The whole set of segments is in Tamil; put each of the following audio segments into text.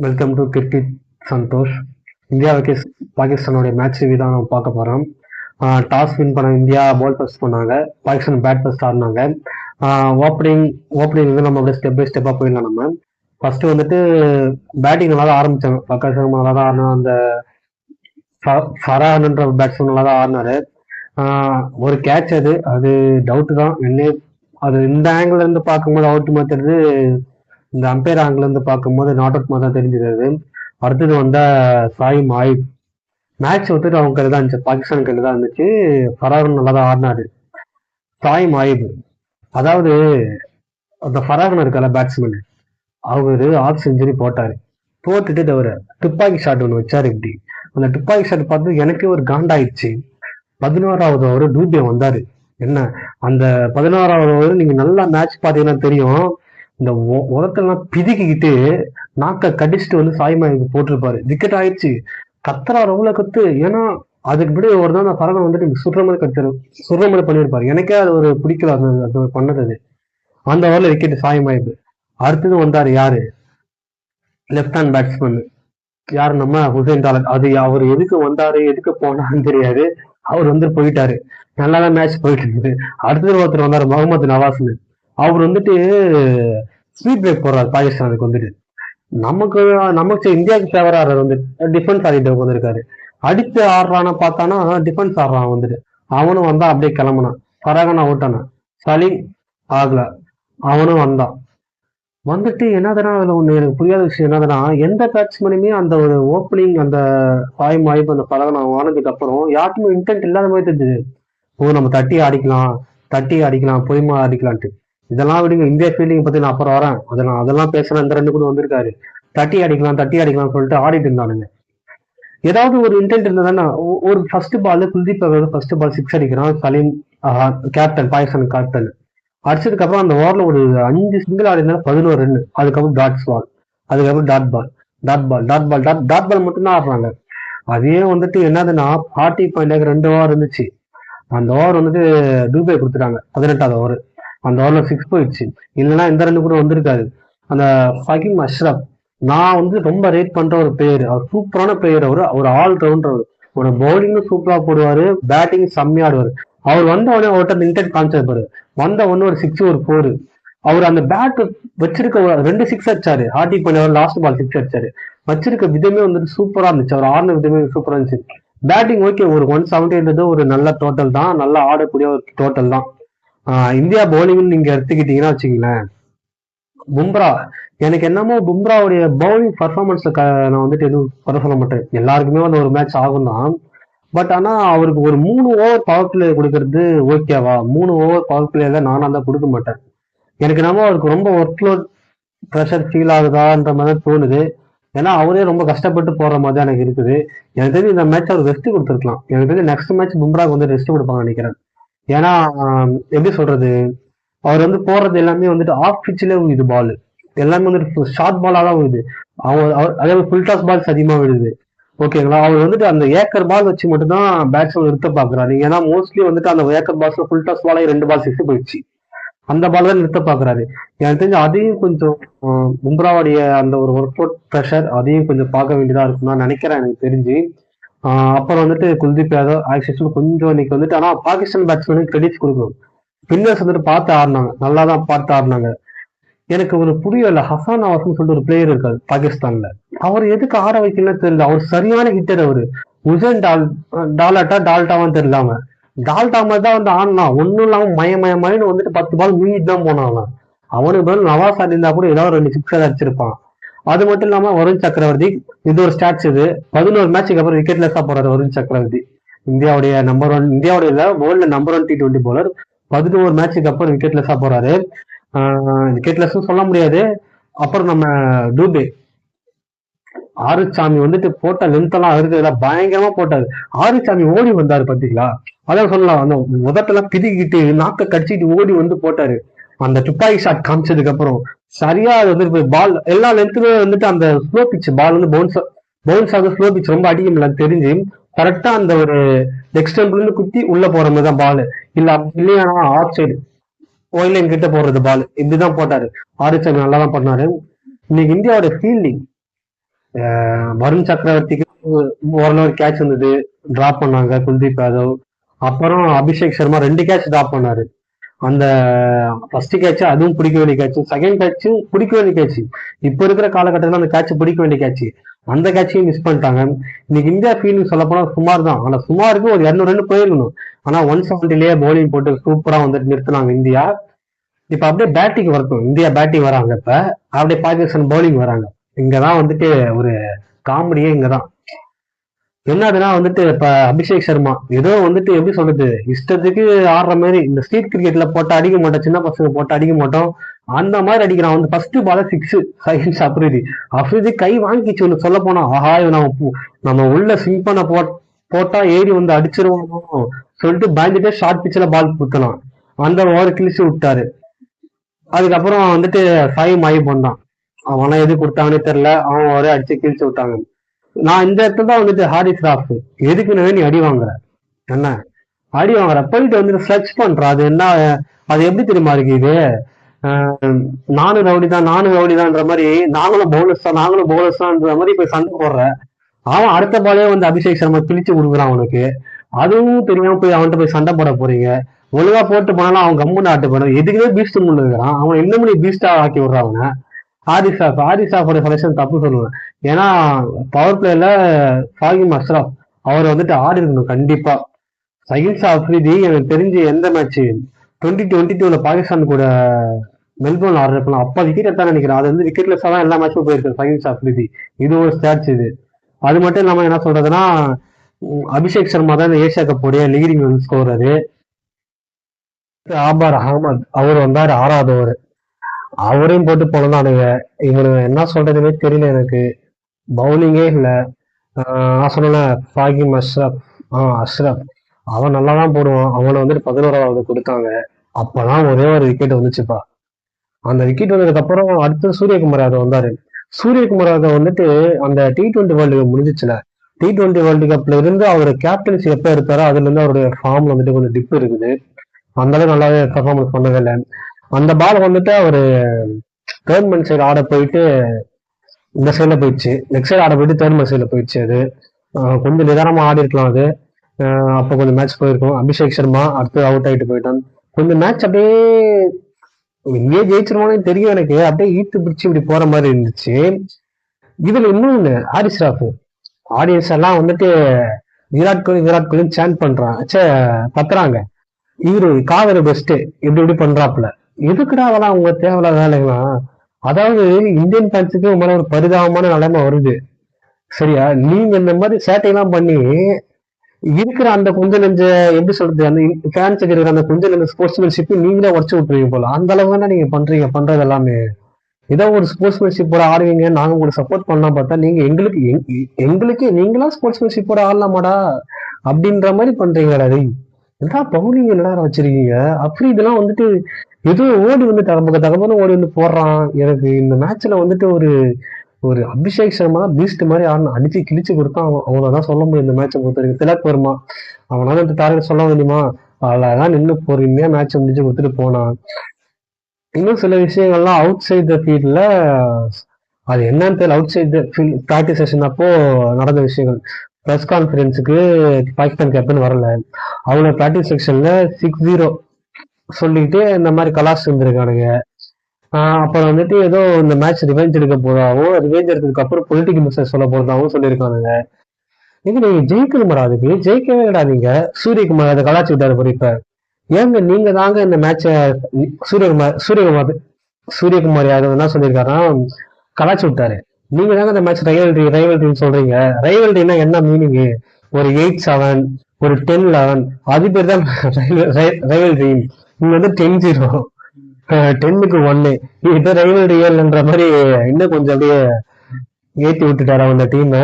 Welcome to cricket Santhosh. India versus பாகிஸ்தானுடைய மேட்ச் தான் நம்ம பார்க்க போகிறோம். டாஸ் வின் பண்ண இந்தியா பால் ஃபர்ஸ்ட் பண்ணாங்க, பாகிஸ்தான் பேட் ஃபர்ஸ்ட் ஆடினாங்க. ஓப்பனிங் ஓப்பனிங் வந்து நம்ம அப்படியே ஸ்டெப் பை ஸ்டெப்பாக போயிடலாம். நம்ம ஃபர்ஸ்ட் வந்துட்டு பேட்டிங் நல்லா தான் ஆரம்பிச்சாங்க. பக்கம் நல்லா தான் ஆடினா, அந்த ஃபரான்ன்ற பேட்ஸ்மேன் நல்லா தான் ஆடினாரு. ஒரு கேட்ச் அது அது டவுட்டு தான். அது இந்த ஆங்கிள் இருந்து பார்க்கும்போது அவுட் மாத்துறது, இந்த அம்பையர் ஆங்கிள் இருந்து பார்க்கும்போது நாட் அவுட் மாதிரி தான் தெரிஞ்சது. அடுத்தது வந்த சாயிம் ஆயிப் மேட்ச் வந்துட்டு அவங்க கையில் தான் இருந்துச்சு, பாகிஸ்தான் கையில் தான் இருந்துச்சு. ஃபராகன் நல்லா தான் ஆடினாரு. சாயிம் ஆயிப், அதாவது அந்த ஃபராகன் இருக்கல பேட்ஸ்மேன், அவரு ஆஃப் செஞ்சுரி போட்டாரு. போட்டுட்டு அவர் துப்பாக்கி ஷாட் ஒன்று வச்சாரு. இப்படி அந்த துப்பாக்கி ஷாட் பார்த்து எனக்கே ஒரு காண்டாயிடுச்சு. 11வது ஓவர் டூபே வந்தாரு. என்ன அந்த 11வது ஓவர் நீங்க நல்லா மேட்ச் பார்த்தீங்கன்னா தெரியும். இந்த உரத்தெல்லாம் பிதுக்கிக்கிட்டு நாக்க கடிச்சிட்டு வந்து சாய்மாய்க்கு போட்டிருப்பாரு. விக்கெட் ஆயிடுச்சு. கத்துறாரு, அவ்வளவு கத்து. ஏன்னா அதுக்கு பிடி ஒரு தான் அந்த பறவை வந்துட்டு சுடுற மாதிரி கத்துரு, சுடுற மாதிரி பண்ணியிருப்பாரு. எனக்கே அது ஒரு பிடிக்கல, அது பண்ணது. அந்த ஓவர்ல விக்கெட் சாய்மாய்க்கு. அடுத்தது வந்தாரு யாரு, லெப்ட் ஹேண்ட் பேட்ஸ்மேன், யாரு நம்ம ஹுசைன் டாலர். அது அவர் எதுக்கு வந்தாரு எதுக்கு போனாருன்னு தெரியாது. அவர் வந்து போயிட்டாரு. நல்லாதான் மேட்ச் போயிட்டு இருந்தது. அடுத்தது ஒருத்தர் வந்தாரு, முகமது நவாஸ்னு. அவர் வந்துட்டு ஸ்பீட் பிரேக் போடுறாரு பாகிஸ்தானுக்கு வந்துட்டு. நமக்கு இந்தியாவுக்கு ஃபேவரா வந்து டிஃபென்ஸ் ஆடிட்டு வந்திருக்காரு. அடித்து ஆடுறான்னு பார்த்தானா டிஃபென்ஸ் ஆடுறான் வந்துட்டு. அவனும் வந்தா அப்படியே கிளம்புனான். ஃபராகன் அவுட் ஆனான். சலீம் ஆகல, அவனும் வந்தான். வந்துட்டு என்னதுன்னா அதுல ஒண்ணு எனக்கு புரியாத விஷயம் என்னதுன்னா, எந்த பேட்ஸ்மேனுமே அந்த ஒரு ஓப்பனிங் அந்த சாய் மாய்ப்பு அந்த பழகம் ஆனதுக்கு அப்புறம் யாருக்குமே இன்டென்ட் இல்லாத மாதிரி தெரிஞ்சது. ஓ நம்ம தட்டி அடிக்கலாம் பொய்மா அடிக்கலான்ட்டு. இதெல்லாம் விடுங்க, இந்தியா ஃபீல்டிங் பத்தி நான் அப்புறம் வரேன். அதெல்லாம் பேசுறேன். இந்த ரெண்டு கூட வந்திருக்காரு. தட்டி அடிக்கலாம் சொல்லிட்டு ஆடிட்டு இருந்தானுங்க. ஏதாவது ஒரு இன்டென்ட் இருந்ததுன்னா, ஒரு first ball Kuldeep first ball 6 அடிக்கிறான். சலீம் கேப்டன், பாகிஸ்தான் கேப்டன் அடிச்சதுக்கு அப்புறம் அந்த ஓவர்ல ஒரு 5 சிங்கிள் ஆடினா 11 ரன். அதுக்கப்புறம் டாட்ஸ் பால், அதுக்கப்புறம் டாட் பால் மட்டும்தான் ஆடுறாங்க. அதே வந்துட்டு என்னதுன்னா 40.2 ஓவர் இருந்துச்சு. அந்த ஓவர் வந்துட்டு டூபே கொடுத்துட்டாங்க 18வது ஓவர். அந்த ஓவர்ல 6 போயிடுச்சு. இல்லைன்னா இந்த ரெண்டு கூட வந்திருக்காது. அந்த ஃபஹீம் அஷ்ரப், நான் வந்து ரொம்ப ரேட் பண்ற ஒரு பிளேயர். அவர் சூப்பரான பிளேயர். ஒரு ஆல் ரவுண்டர். ஒரு பவுலிங்கும் சூப்பரா போடுவாரு, பேட்டிங் செம்மையா ஆடுவாரு. அவர் வந்த உடனே அவர்கிட்ட இன்டென்ட் காமிச்சிருப்பாரு. வந்த உடனே ஒரு 6 ஒரு 4. அவர் அந்த பேட் வச்சிருக்க 2 6 அடிச்சாரு. லாஸ்ட் பால் 6 அடிச்சாரு. வச்சிருக்க விதமே வந்துட்டு சூப்பரா இருந்துச்சு. அவர் ஆடின விதமே சூப்பரா இருந்துச்சு. பேட்டிங் ஓகே, ஒரு 170 ஒரு நல்ல டோட்டல் தான், நல்லா ஆடக்கூடிய ஒரு டோட்டல் தான். இந்தியா பவுலிங் நீங்க எடுத்துக்கிட்டீங்கன்னா வச்சுக்கீங்களேன், பும்ரா, எனக்கு என்னமோ பும்ராவுடைய பவுலிங் பர்ஃபார்மன்ஸ் நான் வந்துட்டு எதுவும் குறை சொல்ல மாட்டேன். எல்லாருக்குமே வந்து ஒரு மேட்ச் ஆகும் தான். பட் ஆனா அவருக்கு ஒரு 3 ஓவர் பவர் பிளே கொடுக்கறது ஓகேவா? 3 ஓவர் பவர் பிளேல நானா தான் கொடுக்க மாட்டேன். எனக்கு என்னமோ அவருக்கு ரொம்ப ஒர்க்லோட் ப்ரெஷர் ஃபீல் ஆகுதான்ற மாதிரி தோணுது. ஏன்னா அவரே ரொம்ப கஷ்டப்பட்டு போற மாதிரி தான் எனக்கு இருக்குது. எனக்கு தெரிஞ்சு இந்த மேட்ச் அவர் ரெஸ்ட் கொடுத்துருக்கலாம். எனக்கு தெரிஞ்சு நெக்ஸ்ட் மேட்ச் பும்ராக்கு வந்து ரெஸ்ட் கொடுப்பாங்க நினைக்கிறேன். ஏன்னா எப்படி சொல்றது, அவர் வந்து போறது எல்லாமே வந்துட்டு ஆஃப் பிச்சிலே விழுது பால். எல்லாமே வந்துட்டு ஷார்ட் பாலா தான் விழுது. அதே மாதிரி ஃபுல் டாஸ் பால்ஸ் அதிகமா விழுது. ஓகேங்களா, அவர் வந்துட்டு அந்த ஏக்கர் பால் வச்சு மட்டும்தான் பேட்ஸ்மேன் நிறுத்த பாக்குறாரு. ஏன்னா மோஸ்ட்லி வந்துட்டு அந்த ஏக்கர் பால்ஸ்ல ஃபுல் டாஸ் பாலே 2 பால் 6 போயிடுச்சு. அந்த பால் தான் நிறுத்த பாக்குறாரு. எனக்கு தெரிஞ்சு அதையும் கொஞ்சம் பும்ராவுடைய அந்த ஒரு ஒர்க் அவுட் ப்ரெஷர் அதையும் கொஞ்சம் பார்க்க வேண்டியதா இருக்கும் நான் நினைக்கிறேன் எனக்கு தெரிஞ்சு. அப்புறம் வந்துட்டு குல்தீப் யாதவ் ஆக்சுவலி கொஞ்சம் இன்னைக்கு வந்துட்டு, ஆனா பாகிஸ்தான் பேட்ஸ்மேனுக்கு கிரெடிட்ஸ் கொடுக்கணும். ஸ்பின்னர்ஸ் வந்துட்டு பார்த்து ஆடினாங்க, நல்லா தான் பார்த்து ஆடினாங்க. எனக்கு ஒரு புரியல, ஹசான் நவாஸ்னு சொல்லிட்டு ஒரு பிளேயர் இருக்காரு பாகிஸ்தான்ல. அவர் எதுக்கு ஆட வைக்கலன்னு தெரியல. அவர் சரியான ஹிட்டர். அவரு உசேன் டால்டாவான்னு தெரியல. அவன் டால்டா மாதிரி தான் வந்து ஆடினா, ஒன்னும் இல்லாம மயன்னு வந்துட்டு 10 பால் மீறிட்டு தான் போனான். அவனுக்கு பதில் நவாஸ் ஆடி இருந்தா கூட ஏதாவது 2 6 அடிச்சிருப்பான். அது மட்டும் இல்லாம வருண் சக்கரவர்த்தி, இது ஒரு ஸ்டாட்ஸ். இது 11 மேட்சுக்கு அப்புறம் விக்கெட்லெஸ்ஸா போறாரு வருண் சக்கரவர்த்தி. இந்தியாவுடைய இல்ல, வேர்ல்டு நம்பர் 1 T20 பவுலர். 11 மேட்சுக்கு அப்புறம் விக்கெட்லெஸ்ஸா போறாரு. விக்கெட்லெஸ் சொல்ல முடியாது. அப்புறம் நம்ம டூபே, ஆறுசாமி வந்துட்டு போட்ட லென்த் எல்லாம் இருக்குதுல, பயங்கரமா போட்டாரு. ஆறுசாமி ஓடி வந்தாரு பாத்தீங்களா, அதான் சொல்லலாம். அந்த உதட்டெல்லாம் பிதிக்கிட்டு நாக்க கடிச்சிட்டு ஓடி வந்து போட்டாரு. அந்த துப்பாக்கி ஷாட் காமிச்சதுக்கு அப்புறம் சரியா அது வந்து பால் எல்லா லென்த்துமே வந்துட்டு அந்த ஸ்லோ பிச் பால் வந்து பவுன்ஸ் ஆகுது. ஸ்லோ பிச் ரொம்ப அடிக்க முடியல தெரிஞ்சு. கரெக்டா அந்த ஒரு எக்ஸ்டெம்பர்ல இருந்து குத்தி உள்ள போற மாதிரி தான் பால். இல்லையா ஆஃப் சைடு ஒயிலைன் கிட்ட போடுறது பால். இப்படிதான் போட்டாரு. ஆரிசாமி நல்லா தான் பண்ணாரு. இன்னைக்கு இந்தியாவோட ஃபீல்டிங் வருண் சக்கரவர்த்திக்கு ஓரளவு கேட்ச் இருந்தது, டிராப் பண்ணாங்க குல்தீப் யாதவ். அப்புறம் அபிஷேக் சர்மா 2 கேட்ச் டிராப் பண்ணாரு. அந்த ஃபர்ஸ்ட் கேட்ச் அதுவும் பிடிக்க வேண்டிய கேட்ச், செகண்ட் கேட்ச் பிடிக்க வேண்டிய கேட்ச். இப்ப இருக்கிற காலகட்டத்தில் அந்த கேட்ச் பிடிக்க வேண்டிய கேட்ச், அந்த கேட்சையும் மிஸ் பண்ணிட்டாங்க. இன்னைக்கு இந்தியா ஃபீல்டிங் சொல்ல போனா சுமார் தான். ஆனா சுமாருக்கு ஒரு 200 ரன் போயிருக்கணும். ஆனா 170லயே பவுலிங் போட்டு சூப்பரா வந்துட்டு நிறுத்தினாங்க இந்தியா. இப்ப அப்படியே பேட்டிங் வரட்டும், இந்தியா பேட்டிங் வராங்க. இப்ப அப்படியே பாகிஸ்தான் பவுலிங் வராங்க. இங்கதான் வந்துட்டு ஒரு காமெடியே இங்கதான். என்னதுன்னா வந்துட்டு இப்ப அபிஷேக் சர்மா ஏதோ வந்துட்டு எப்படி சொல்றது, இஷ்டத்துக்கு ஆடுற மாதிரி. இந்த ஸ்ட்ரீட் கிரிக்கெட்ல போட்டு அடிக்க மாட்டோம், சின்ன பசங்க போட்டு அடிக்க மாட்டோம், அந்த மாதிரி அடிக்கிறான். வந்து ஃபர்ஸ்ட் பால 6 சைன்ஸ் அப்ரிதி கை வாங்கிச்சு. ஒண்ணு சொல்ல போனா ஆஹா இவன் நம்ம உள்ள ஸ்விங் பண்ண போட்டா ஏறி வந்து அடிச்சிருவானோ சொல்லிட்டு பயந்துட்டே ஷார்ட் பிச்சில் பால் குத்தலாம். அந்த ஓவர் கிழிச்சு விட்டாரு. அதுக்கப்புறம் வந்துட்டு சாயும் ஆகி பண்ணான். அவனா எது கொடுத்தாங்கன்னே தெரியல, அவன் ஒரே அடிச்சு கிழிச்சு விட்டாங்க. நான் இந்த இடத்துல தான் வந்துட்டு ஹாரிஸ் ராஃப் எதுக்குன்னு நீ அடி வாங்குற, என்ன அடி வாங்குற போயிட்டு வந்துட்டு ஸ்ட்ரெச் பண்ற. அது என்ன, அது எப்படி தெரியுமா இருக்கு இது, நானும் ரவுடி தான் நானும் ரவுடி தான்ன்ற மாதிரி, நாங்களும் பவுலர்ஸ் தான்ன்ற மாதிரி போய் சண்டை போடுற. அவன் அடுத்த பாலே வந்து அபிஷேக் சர்மா பிரிச்சு கொடுக்குறான் அவனுக்கு. அதுவும் தெரியாம போய் அவன்கிட்ட போய் சண்டை போட போறீங்க. ஒழுங்கா போட்டு போனாலும் அவன் கம்முன்னு ஆட்டு போறான். எதுக்குமே பீஸ்ட் முன்னு இருக்கிறான் அவன். இன்னும் பீஸ்டா ஆக்கி விடுறான் அவனை. ஹாரிஸாஃபோட செலக்ஷன் தப்பு சொல்லுவேன். ஏன்னா பவர் பிளேல ஃபாகிம் அஷ்ரப் அவர் வந்துட்டு ஆடி இருக்கணும் கண்டிப்பா. சகில்ஸா அப்ரிதி எனக்கு தெரிஞ்சு எந்த மேட்ச் 2022ல பாகிஸ்தான் கூட மெல்போர்ன் ஆடுறப்பலாம் அப்ப விக்கெட் எடுத்தான் நினைக்கிறேன். அது வந்து விக்கெட்லெஸ்ஸா தான் எல்லா மேட்சும் போயிருக்கு சகில்ஸா அப்ரிதி. இது ஒரு ஸ்டாட்ச் இது. அது மட்டும் இல்லாம என்ன சொல்றதுன்னா, அபிஷேக் சர்மா தான் இந்த ஏசியா கப்போடைய leading run scorer. Abrar Ahmed அவர் வந்தாரு 6வது ஓவர், அவரையும் போட்டு போனதானுங்க. இவனுங்க என்ன சொல்றதுமே தெரியல எனக்கு. பவுலிங்கே இல்ல. நான் சொன்ன ஃபாகிம் அஷ்ரப், அஷ்ரப் அவன் நல்லா தான் போடுவான். அவனை வந்துட்டு 11வது கொடுத்தாங்க. அப்பதான் ஒரே ஒரு விக்கெட் வந்துச்சுப்பா. அந்த விக்கெட் வந்ததுக்கு அப்புறம் அடுத்து சூரியகுமார் யாதவ் வந்தாரு. சூரியகுமார் யாதவ் வந்துட்டு அந்த T20 world cup முடிஞ்சிச்சுல, T20 world கப்ல இருந்து அவர் கேப்டன்சி எப்ப எடுத்தாரோ அதுல இருந்து அவருடைய ஃபார்ம்ல வந்துட்டு கொஞ்சம் டிப் இருக்குது. அந்த அளவுக்கு நல்லாவே பெர்ஃபார்மன்ஸ் பண்ணவே இல்லை. அந்த பால் வந்துட்டு அவரு தேர்ட் மேன் சைடு ஆட போயிட்டு இந்த சைட்ல போயிடுச்சு, லெக் சைடு ஆட போயிட்டு தேர்ட் மேன் சைட்ல போயிடுச்சு. அது கொஞ்சம் நிதானமா ஆடி இருக்கலாம் அது. அப்போ கொஞ்சம் மேட்ச் போயிருக்கும். அபிஷேக் சர்மா அடுத்து அவுட் ஆயிட்டு போயிட்டான். கொஞ்சம் மேட்ச் அப்படியே இங்கே ஜெயிச்சிருவானு தெரியும் எனக்கு. அப்படியே ஈட்டு பிடிச்சி இப்படி போற மாதிரி இருந்துச்சு. இதுல இன்னொன்னு ஹாரிஸ் ராஃப் ஆடியன்ஸ் எல்லாம் வந்துட்டு விராட் கோலி சேன் பண்றான், கத்துறாங்க. இவரு காவேரி பெஸ்ட் இப்படி இப்படி பண்றாப்புல. எதுக்குடா அதெல்லாம் உங்க தேவையில்லாத வேலைகளாம். அதாவது இந்தியன் ஃபேன்ஸுக்கு மேல ஒரு பரிதாபமான நிலைமை வருது. சரியா, நீங்க இந்த மாதிரி சேட்டையெல்லாம் பண்ணி இருக்கிற அந்த கொஞ்சம் நெஞ்ச எப்படி சொல்றது, அந்த ஃபேன்ஸுக்கு இருக்கிற அந்த கொஞ்சம் நெஞ்ச ஸ்போர்ட்ஸ்மேன்ஷிப் நீங்களே உடச்சு விட்டுருவீங்க போல. அந்த அளவு தானே நீங்க பண்றது எல்லாமே. ஏதோ ஒரு ஸ்போர்ட்ஸ்மேன்ஷிப்போட ஆடுவீங்க, நாங்க உங்களுக்கு சப்போர்ட் பண்ணலாம் பார்த்தா நீங்க எங்களுக்கு நீங்களா ஸ்போர்ட்ஸ்மேன்ஷிப்போட ஆடலாமாடா அப்படின்ற மாதிரி பண்றீங்களா? என்னடா பவுலிங் என்னடா வச்சிருக்கீங்க அப்படி. இதெல்லாம் வந்துட்டு ஏதோ ஓடி வந்து தகப்பன்னு ஓடி வந்து போடுறான். எனக்கு இந்த மேட்ச்ல வந்துட்டு ஒரு ஒரு அபிஷேக் சர்மா பீஸ்ட் மாதிரி ஆடணும், அடிச்சு கிழிச்சு கொடுத்தான். அவ்வளவுதான் சொல்ல முடியும் இந்த மேட்சை பொறுத்த வரைக்கும். திலக் வர்மா அவனால இந்த டார்கெட் சொல்ல முடியுமா? அழகா நின்று பொறுமையா மேட்சை முடிச்சு கொடுத்துட்டு போனான். இன்னும் சில விஷயங்கள்லாம் அவுட் சைட் த ஃபீல்ட்ல அது என்னன்னு தெரியல. Outside the field practice session அப்போ நடந்த விஷயங்கள். பிரஸ் கான்ஃபரன்ஸுக்கு பாகிஸ்தான் கேப்டன் வரல. அவங்க ப்ராக்டிஸ் செக்ஷன்ல 6-0 சொல்லிட்டு இந்த மாதிரி கலாஸ் இருந்திருக்கானுங்க. அப்புறம் வந்துட்டு ஏதோ இந்த மேட்ச் ரிவெஞ்ச் எடுக்க போதாவும், ரிவெஞ்ச் எடுத்ததுக்கு அப்புறம் பொலிட்டிக்கல் மெசேஜ் சொல்ல போறதாவும் சொல்லியிருக்கானுங்க. இது நீங்க ஜெயிக்கணுமாடா, அதுக்கு ஜெயிக்கவே விடாதீங்க. சூரியகுமார் அதை கலாச்சி விட்டாரு பொறிப்ப. ஏங்க நீங்க தாங்க இந்த மேட்ச சூரியகுமார் யாதவ் என்ன சொல்லியிருக்காருன்னா கலாச்சி விட்டாரு. நீங்க தாங்க இந்த மேட்ச் ரைவல்ரின்னு சொல்றீங்க. ரைவல்ரினா என்ன மீனிங்? ஒரு 8-7 ஒரு 10-11 அது பேர் தான் ரைவல்ரி. நீங்க வந்து 10-0 10க்கு 1 இப்ப ரைவல்ரி ஏழ்ன்ற மாதிரி இன்னும் கொஞ்சம் அப்படியே ஏற்றி விட்டுட்டாரு அந்த டீம்.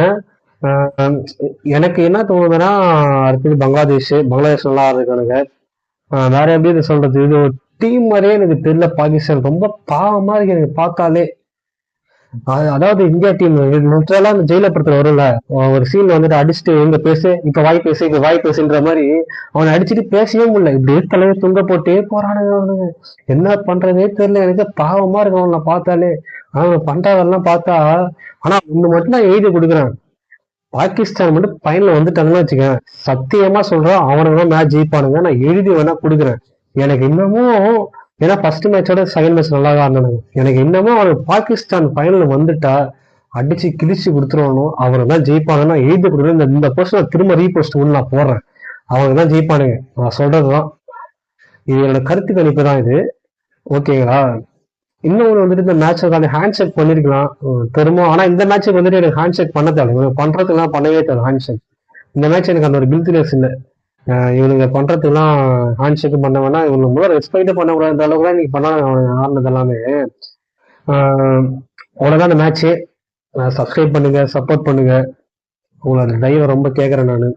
எனக்கு என்ன தோணுதுன்னா அடுத்தது பங்களாதேஷ் நல்லா ஆடுறதுக்கானுங்க. வேற எப்படி இதை சொல்றது, இது ஒரு டீம் மாதிரியே எனக்கு தெரியல. பாகிஸ்தான் ரொம்ப பாவமா இருக்கு எனக்கு பார்த்தாலே. அதாவது இந்தியா டீம் லிட்டரலா அந்த ஜெயில படத்துல வரும்ல, ஒரு சீன்ல வந்துட்டு அடிச்சுட்டு இங்க பேசு, இப்ப வாய் பேசு, இப்ப வாய் பேசுன்ற மாதிரி அவனை அடிச்சுட்டு பேசவே முடியல. இப்படியே தலையை துங்க போட்டே போறானுங்க அவனுங்க. என்ன பண்றதே தெரியல, எனக்கு பாவமா இருக்கு அவனை பார்த்தாலே. அவன் பண்றதெல்லாம் பார்த்தா. ஆனா ஒண்ணு மட்டும் நான் எழுதி கொடுக்குறேன், பாகிஸ்தான் மட்டும் பையன்ல வந்துட்டாங்கன்னு வச்சுக்கேன், சத்தியமா சொல்றேன் அவனுங்க தான் மேட்ச் ஜெயிப்பானுங்க. நான் எழுதி வேணா கொடுக்குறேன். எனக்கு இன்னமும், ஏன்னா ஃபர்ஸ்ட் மேட்சோட செகண்ட் மேட்ச் நல்லா தான் ஆனானுங்க. எனக்கு இன்னமும் அவனுக்கு பாகிஸ்தான் ஃபைனல் வந்துட்டா அடிச்சு கிழிச்சு கொடுத்துருவானோ, அவனுக்கு தான் ஜெயிப்பானுன்னா எழுதி கொடுக்குறேன். இந்த போஸ்ட் திரும்ப ரீபோஸ்ட் ஒன்று நான் போடுறேன். அவனுக்கு தான் ஜெயிப்பானுங்க, நான் சொல்றதுதான். இது என்னோட கருத்து கணிப்பு தான் இது. ஓகேங்களா? இன்னொன்று வந்துட்டு இந்த மேட்சுக்கான ஹேண்ட் ஷேக் பண்ணிருக்கலாம் திரும்ப. ஆனா இந்த மேட்சுக்கு வந்துட்டு எனக்கு ஹேண்ட் ஷேக் பண்ண தேவை, இவனுக்கு பண்றதுக்குலாம் பண்ணவே தேவை ஹேண்ட் ஷேக். இந்த மேட்ச் எனக்கு அந்த ஒரு கில்டினஸ் இல்லை. இவனுங்க பண்றதுக்குலாம் ஹேண்ட் ஷேக் பண்ண வேணா, இவனுக்கு முதல்ல ரெஸ்பெக்டே பண்ணக்கூடாத அளவுக்கு தான் நீங்க பண்ணாங்க அவனுக்கு ஆடினது எல்லாமே. அவ்வளோதான் இந்த மேட்ச்சு. சப்ஸ்கிரைப் பண்ணுங்க, சப்போர்ட் பண்ணுங்க. உங்களோட தயவை ரொம்ப கேட்குறேன் நான்.